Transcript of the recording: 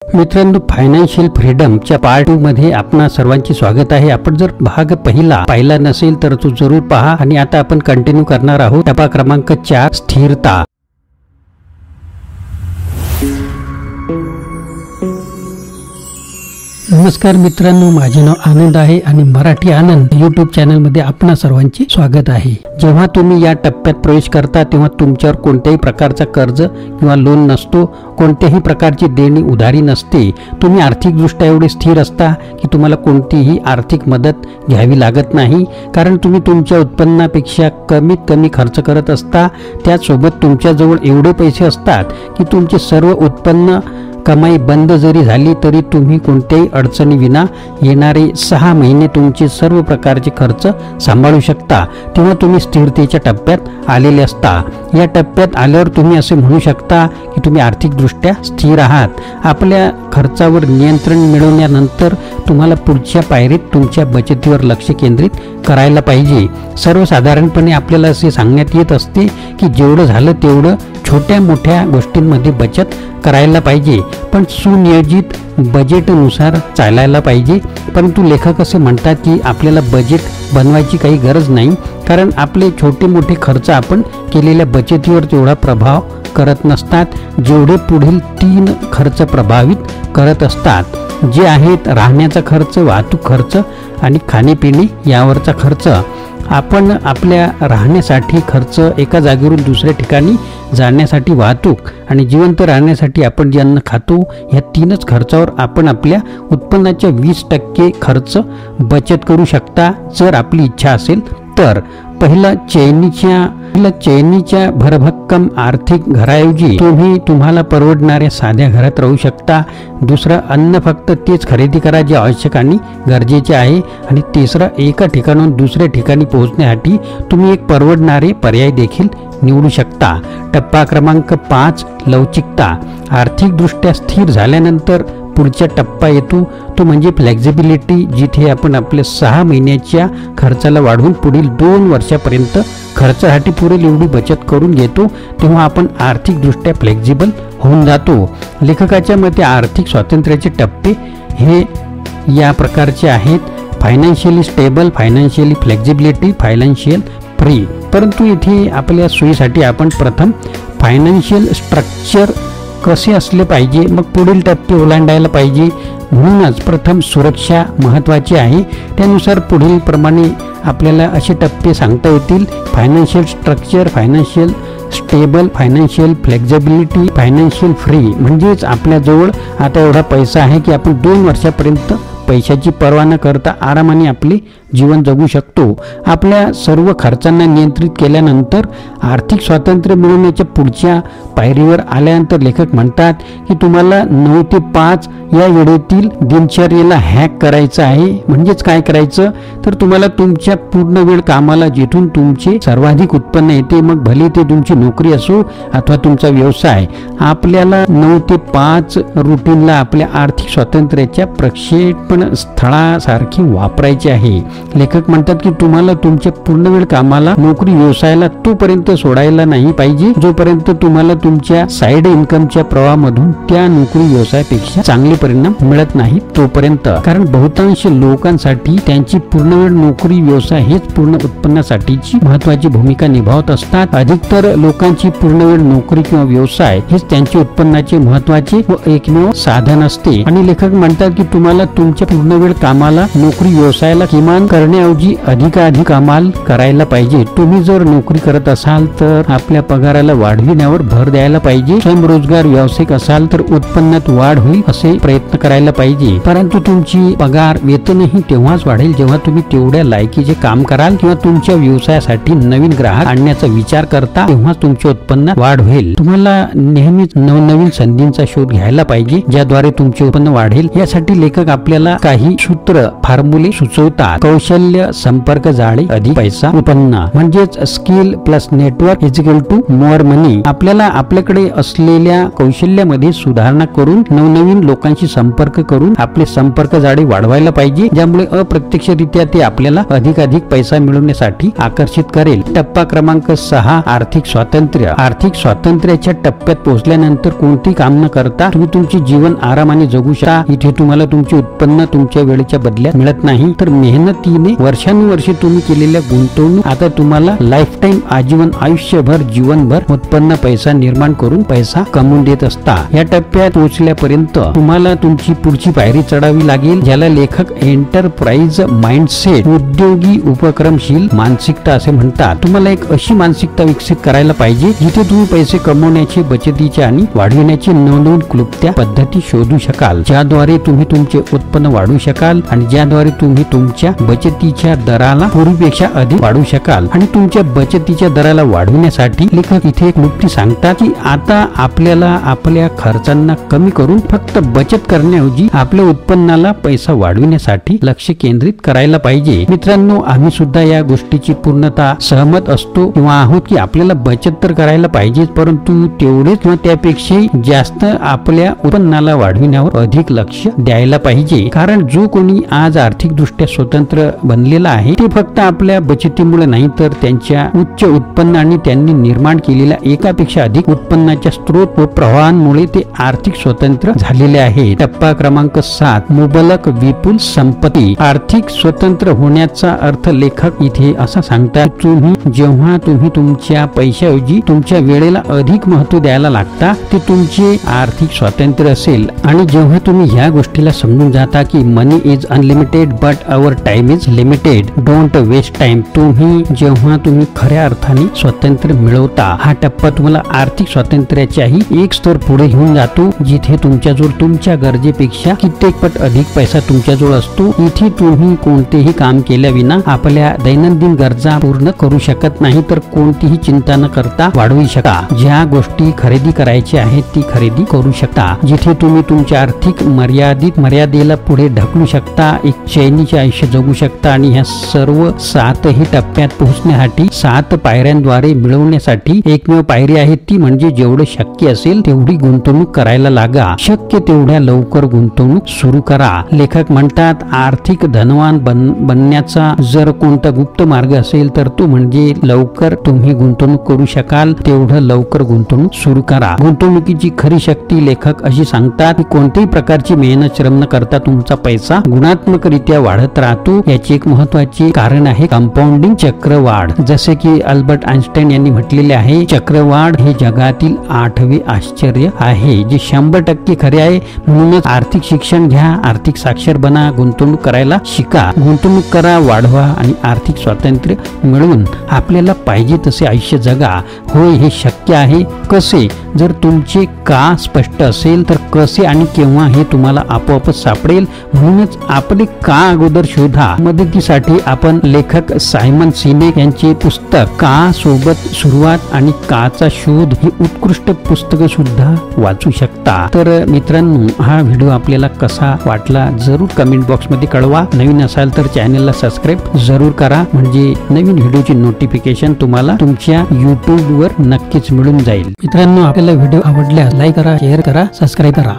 मित्रांनो, financial फ्रीडमच्या part 2 मध्ये आपणा सर्वांचे स्वागत आहे। आपण जर भाग पहिला पाहिला नसेल तर तो जरूर पहा। आणि आता आपण कंटिन्यू करणार आहोत टप्पा क्रमांक 4 स्थिरता। नमस्कार मित्रांनो, माझे नाव आनंद आहे आणि मराठी आनंद YouTube चॅनल मध्ये आपणा सर्वांचे स्वागत आहे। जेव्हा तुम्ही या टप्प्यात प्रवेश करता तेव्हा तुमच्यावर कोणत्याही प्रकारचा कर्ज किंवा लोन नसतो, कोणत्याही प्रकारची देणी उधारी नसते। तुम्ही आर्थिकदृष्ट्या एवढे स्थिर असता की तुम्हाला कोणतीही आर्थिक मदत घ्यावी लागत नाही, कारण तुम्ही तुमच्या उत्पन्नापेक्षा कमीत कमी खर्च करत असता। त्यासोबत तुमच्याजवळ एवढे पैसे असतात की तुमचे सर्व उत्पन्न कमाई बंद जरी झाली तरी तुम्ही कोणत्याही अडचणीविना येणारे 6 महिने तुमचे सर्व प्रकारचे खर्च सांभाळू शकता। तेव्हा तुम्ही स्थिरतेच्या टप्प्यात आलेले असता। या टप्प्यात आल्यावर तुम्ही असे म्हणू शकता की तुम्ही आर्थिकदृष्ट्या स्थिर आहात। आपल्या खर्चावर नियंत्रण मिळवल्यानंतर तुम्हाला पुढच्या पायरीत तुमच्या बचतीवर लक्ष केंद्रित करायला पाहिजे। सर्वसाधारणपणे आपल्याला असे सांगण्यात येत असते की जेवढं झालं तेवढं छोट्या मोठ्या गोष्टींमध्ये बचत करायला पाहिजे, पण सुनियोजित बजेटनुसार चालायला पाहिजे। परंतु लेखक असे म्हणतात की आपल्याला बजेट बनवायची काही गरज नाही, कारण आपले छोटे मोठे खर्च आपण केलेल्या बचतीवर तेवढा प्रभाव करत नसतात जेवढे पुढील 3 खर्च प्रभावित करत असतात, जे आहेत राहण्याचा खर्च, वाहतूक खर्च आणि खाणेपिणे यावरचा खर्च। आपण आपल्या राहण्यासाठी खर्च, एका जागेवरून दुसऱ्या ठिकाणी जाण्यासाठी वाहतूक आणि जिवंत राहण्यासाठी आपण जे अन्न खातो, या 3च खर्चावर आपण आपल्या उत्पन्नाच्या 20% खर्च बचत करू शकता जर आपली इच्छा असेल तर। पहिला चैनीच्या भरभक्कम आर्थिक घराऐवजी तुम्ही तुम्हाला परवडणाऱ्या साध्या घरात राहू शकता। दुसरा, अन्न फक्त तेच खरेदी करा जे आवश्यक आणि गरजेचे आहे। आणि तिसरा, एका ठिकाणाहून दुसऱ्या ठिकाणी पोहोचण्यासाठी तुम्ही एक परवडणारे पर्याय देखील निवडू शकता। टप्पा क्रमांक 5 लवचिकता। आर्थिकदृष्ट्या स्थिर झाल्यानंतर पुढचा टप्पा येतो तो म्हणजे फ्लेक्झिबिलिटी, जिथे आपण आपल्या 6 महिन्याच्या खर्चाला वाढवून पुढील 2 वर्षापर्यंत खर्चासाठी पुरेल एवढी बचत करून घेतो। तेव्हा आपण आर्थिकदृष्ट्या फ्लेक्झिबल होऊन जातो। लेखकाच्या मते आर्थिक स्वातंत्र्याचे टप्पे हे या प्रकारचे आहेत: financially stable, financially flexibility, financial free. परंतु इथे आपल्या सोयीसाठी आपण प्रथम फायनान्शियल स्ट्रक्चर कसे असले पाहिजे, मग पुढील टप्पे ओलांडायला पाहिजे। म्हणूनच प्रथम सुरक्षा महत्त्वाची आहे। त्यानुसार पुढील प्रमाणे आपल्याला असे टप्पे सांगता येतील: financial structure, financial stable, financial flexibility, financial free. म्हणजेच आपल्याजवळ आता एवढा पैसा आहे की आपण 2 वर्षापर्यंत पैशाची पर्वा न करता आरामाने आपले जीवन जगू शकतो। आपल्या सर्व खर्चांना नियंत्रित केल्यानंतर आर्थिक स्वातंत्र्य मिळवण्याच्या पुढच्या पायरीवर आल्यानंतर लेखक म्हणतात की तुम्हाला 9 ते 5 या वेळेतील दिनचर्येला हॅक करायचं आहे। म्हणजेच काय करायचं तर तुम्हाला तुमच्या पूर्ण वेळ कामाला, जिथून तुमचे सर्वाधिक उत्पन्न येते, मग भले ते तुमची नोकरी असो अथवा तुमचा व्यवसाय, आपल्याला 9 ते 5 रुटीनला आपल्या आर्थिक स्वातंत्र्याच्या प्रक्षेपण स्थळासारखी वापरायचे आहे। लेखक म्हणतात की तुम्हाला तुमच्या पूर्ण वेळ कामाला, नोकरी, व्यवसायाला तोपर्यंत सोडायला नाही पाहिजे जोपर्यंत तुम्हाला तुमच्या साइड इन्कमच्या प्रवाहामधून त्या नोकरी व्यवसायापेक्षा चांगले परिणाम मिळत नाही तोपर्यंत। कारण बहुतांश लोकांसाठी त्यांची पूर्ण वेळ नोकरी व्यवसाय हेच पूर्ण उत्पन्नासाठीची महत्त्वाची भूमिका निभावत असतात। अधिकतर लोकांची पूर्ण वेळ नोकरी किंवा व्यवसाय हेच त्यांचे उत्पन्नाचे महत्त्वाचे व एकमेव साधन असते। आणि लेखक म्हणतात की तुम्हाला तुमच्या पूर्ण वेळ कामाला, नोकरी व्यवसायाला किमान करण्याऐवजी अधिकाधिक कमाल करायला पाहिजे। तुम्ही जर नोकरी करत असाल तर आपल्या पगाराला वाढविण्यावर भर द्यायला पाहिजे। स्वयंरोजगार व्यावसायिक असाल तर उत्पन्नात वाढ होईल असे प्रयत्न करायला पाहिजे। परंतु तुमची पगार, वेतनही तेव्हाच वाढेल जेव्हा तुम्ही तेवढ्या लायकीचे काम कराल किंवा तुमच्या व्यवसायासाठी नवीन ग्राहक आणण्याचा विचार करता, तेव्हाच तुमच्या उत्पन्नात वाढ होईल। तुम्हाला नेहमीच नवनवीन संधींचा शोध घ्यायला पाहिजे ज्याद्वारे तुमचे उत्पन्न वाढेल। यासाठी लेखक आपल्याला काही सूत्र, फॉर्म्युले सुचवतात। कौशल्य संपर्क जाळे अधिक पैसा उत्पन्न म्हणजेच skill plus network is equal to more money. आपल्याला आपल्याकडे असलेल्या कौशल्यामध्ये सुधारणा करून नवनवीन लोकांशी संपर्क करून आपले संपर्क जाळे वाढवायला पाहिजे, ज्यामुळे अप्रत्यक्षरित्या ते आपल्याला अधिकाधिक पैसा मिळवण्यासाठी आकर्षित करेल. टप्पा क्रमांक 6 आर्थिक स्वातंत्र्य. आर्थिक स्वातंत्र्याच्या टप्प्यात पोहोचल्यानंतर कोणती काम न करता तुम्ही तुमचे जीवन आरामाने जगू शकता. इथे तुम्हाला तुमचे उत्पन्न तुमच्या वेळेच्या बदल्यात मिळत नाही, तर मेहनतीने वर्षानुवर्षे तुम्ही केलेल्या गुंतवणूक आता तुम्हाला लाईफ टाइम आजीवन आयुष्यभर जीवनभर उत्पन्न पैसा निर्माण करून पैसा कमवून देत असता. या टप्प्यात पोहोचल्यापर्यंत तुम्हाला तुमची पुढची पायरी चढावी लागेल, ज्याला लेखक एंटरप्राइज माइंडसेट उद्योगी उपक्रमशील मानसिकता असे म्हणतात. तुम्हाला एक अशी मानसिकता विकसित करायला पाहिजे जिथे तुम्ही पैसे कमवण्याचे, बचतीचे आणि वाढविण्याचे नवनवीन क्लुप्त्या पद्धती शोधू शकाल, ज्याद्वारे तुम्ही तुमचे उत्पन्न वाढवू शकाल आणि ज्याद्वारे तुम्ही तुमच्या बचतीच्या दराला पूर्वीपेक्षा अधिक वाढवू शकाल. आणि तुमच्या बचतीच्या दराला वाढवण्यासाठी लेखक इथे एक क्लुप्ती सांगतात की आता आपल्याला आपल्या खर्चांना कमी करून फक्त बचत करण्याऐवजी आपल्या उत्पन्नाला पैसा वाढविण्यासाठी लक्ष केंद्रित करायला पाहिजे. मित्रांनो, आम्ही सुद्धा या गोष्टीची पूर्णतः सहमत असतो किंवा आहोत की आपल्याला बचत तर करायला पाहिजे, परंतु तेवढेच किंवा त्यापेक्षाही जास्त आपल्या उत्पन्नाला वाढविण्यावर अधिक लक्ष द्यायला पाहिजे. कारण जो कोणी आज आर्थिक दृष्ट्या स्वतंत्र बनलेला आहे ते फक्त आपल्या बचतीमुळे नाही, तर त्यांच्या उच्च उत्पन्न आणि त्यांनी निर्माण केलेल्या एकापेक्षा अधिक उत्पन्नाच्या स्रोत व प्रवाहांमुळे ते आर्थिक स्वतंत्र झालेले आहे. टप्पा क्रमांक 7 मुबलक विपुल संपत्ती. आर्थिक स्वतंत्र होण्याचा अर्थ लेखक इथे असा सांगतात, जेव्हा तुम्ही तुमच्या पैशाऐवजी तुमच्या वेळेला अधिक महत्त्व द्यायला लागता ते तुमचे आर्थिक स्वातंत्र्य असेल. आणि जेव्हा तुम्ही ह्या गोष्टीला समजून जाता की money is unlimited but our time is limited, don't waste time. जेव्हा तुम्ही खऱ्या अर्थाने स्वातंत्र्य मिळवता, हा टप्पा तुम्हाला आर्थिक स्वातंत्र्याच्याही एक स्तर पुढे घेऊन जातो, जिथे तुमच्याजवळ तुमच्या गरजेपेक्षा कित्येक पट अधिक पैसा तुमच्याजवळ असतो. इथे तुम्ही कोणतेही काम केल्याविना आपल्या दैनंदिन गरजा पूर्ण करू शकत नाही, तर कोणतीही चिंता न करता वाढवू शकता. ज्या गोष्टी खरेदी करायची आहेत ती खरेदी करू शकता. जिथे तुम्ही तुमच्या आर्थिक मर्यादेला पुढे ढकलू शकता, एक चैनीचे आयुष्य जगू शकता. आणि ह्या सर्व 7ही टप्प्यात पोहोचण्यासाठी 7 पायऱ्यांद्वारे मिळवण्यासाठी एकमेव पायरी आहे ती म्हणजे जेवढे शक्य असेल तेवढी गुंतवणूक करायला लागा. शक्य तेवढ्या लवकर गुंतवणूक सुरू करा. लेखक म्हणतात, आर्थिक धनवान बनण्याचा जर कोणता गुप्त मार्ग असेल तर तो म्हणजे लवकर तुम्ही गुंतवणूक करू शकाल तेवढं लवकर गुंतवणूक सुरू करा. गुंतवणुकीची खरी शक्ती लेखक अशी सांगतात की कोणत्याही प्रकारची मेहनत श्रम न करता तुमचा पैसा गुणात्मकरित्या वाढत राहतो. याचे एक महत्त्वाचे कारण आहे कंपाऊंडिंग चक्रवाढ. जसे की अल्बर्ट आइन्स्टाईन यांनी म्हटलेले आहे, चक्रवाढ हे जगातील 8वे आश्चर्य आहे, जे 100% खरे आहे. म्हणूनच आर्थिक शिक्षण घ्या, आर्थिक साक्षर बना, गुंतवणूक करायला शिका, गुंतवणूक करा, वाढवा आणि आर्थिक स्वातंत्र्य मिळवून आपल्याला पाहिजे तसे आयुष्य जगा. होय, हे शक्य आहे. कसे? जर तुमचे का स्पष्ट असेल तर कसे आणि केव्हा हे तुम्हाला आपोआपच सापडेल. म्हणूनच आपले का अगोदर शोधा. मदतीसाठी आपण लेखक सायमन सिनेक यांचे पुस्तक का सोबत सुरुवात आणि काचा शोध ही उत्कृष्ट पुस्तकं सुद्धा वाचू शकता. तर मित्रांनो, हा व्हिडिओ आपल्याला कसा वाटला जरूर कमेंट बॉक्स मध्ये कळवा. नवीन असाल तर चॅनलला सबस्क्राईब जरूर करा, म्हणजे नवीन व्हिडिओची नोटिफिकेशन तुम्हाला तुमच्या YouTube वर नक्कीच मिळून जाईल. मित्रांनो, आपल्याला व्हिडिओ आवडल्यास लाईक करा, शेअर करा, सबस्क्राईब करा.